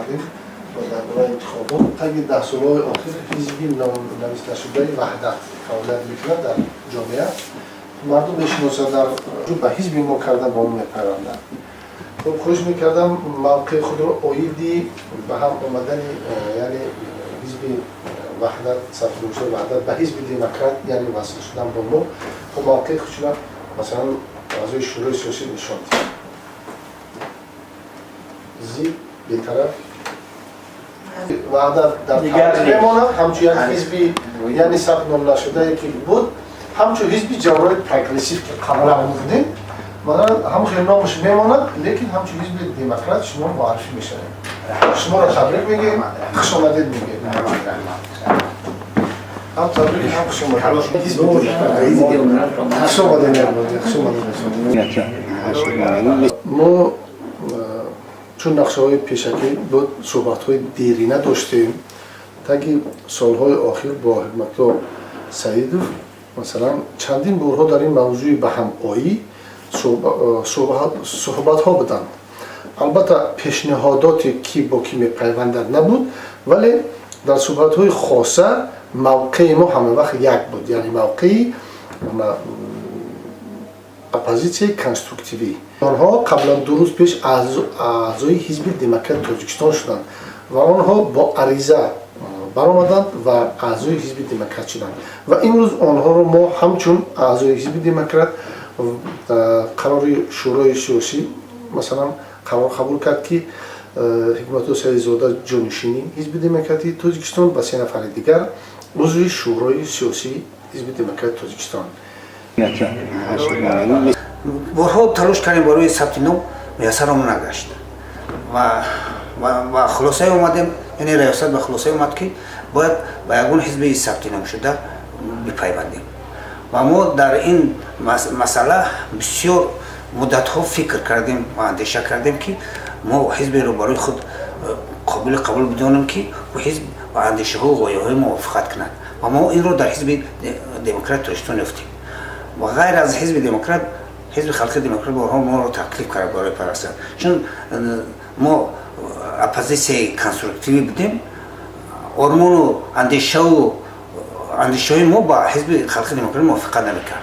کردیم و در برای انتخابات تا 10 سالهای آخر حزبی نوشته شده وحدت فعالیت میکرد در جامعه مردم بشناسند در به حزبی ما کردن با اون میپیوندند. خب خواهش میکردم موقع خود رو اویدی به هم آمدن یعنی حزب وحدت صفر وحدت به حزب دموکرات یعنی وصل شدن با ما خب موقع خودشون مثلا اعضای شورای سیاسی نشان زی بی‌طرف وحدت در تاریخ میماند همچون یک حزبی یعنی ثبت نام نشده که بود همچون حزبی جمهوری پروگرسیو که قبلا بودیم مثلا هم خیلی نامش میماند لیکن همچون حزب دموکرات شما معرفی میشه شما را تبریک میگیم خوش آمدید میگیم هم تبریک هم خوش آمدید حزب دموکرات خوش آمدید ما چون نقشه های پیشکی بود صحبت های دیرینه داشتیم تا که سالهای آخر با حکمت‌الله سعیدوف مثلا چندین بارها در این موضوع به هم آیی صحبت ها بودند. البته پیشنهاداتی که با کی میپیوندد نبود ولی در صحبت های خاصه موقع ما همه وقت یک بود یعنی موقعی اپوزیسیون کنستروکتیوی آنها قبلا 2 روز پیش اعضای حزب دموکرات تاجیکستان شدند و آنها با عریضه برآمدند و اعضای حزب دموکرات شدند و امروز آنها رو ما همچون اعضای حزب دموکرات قرار شورای سیاسی مثلا قرار قبول کرد که حکمت‌الله سعیدزاده جانشینی حزب دموکراتی تاجیکستان و 3 نفر دیگر عضو شورای سیاسی حزب دموکرات تاجیکستان. بارها تلاش کردیم برای ثبت نام میسرمون نگشت و خلاصه اومدیم یعنی ریاست به خلاصه اومد که باید با یگان حزب ثبت نام شده بپیوندیم و ما در این مسئله بسیار مدت ها فکر کردیم و اندیشه کردیم که ما حزب رو برای خود قبول بدانیم که و حزب و اندیشه ها و غایه های موافقت کنند و ما این رو در حزب دموکرات تاجیکستان یافتیم و غیر از حزب دموکرات حزب خلق دموکرات بارها ما رو تکلیف کرد برای پرستن چون ما اپوزیسیون کنستروکتیوی بودیم آرمان و اندیشه های ما با حزب خلق دموکرات موافقت نمیکرد.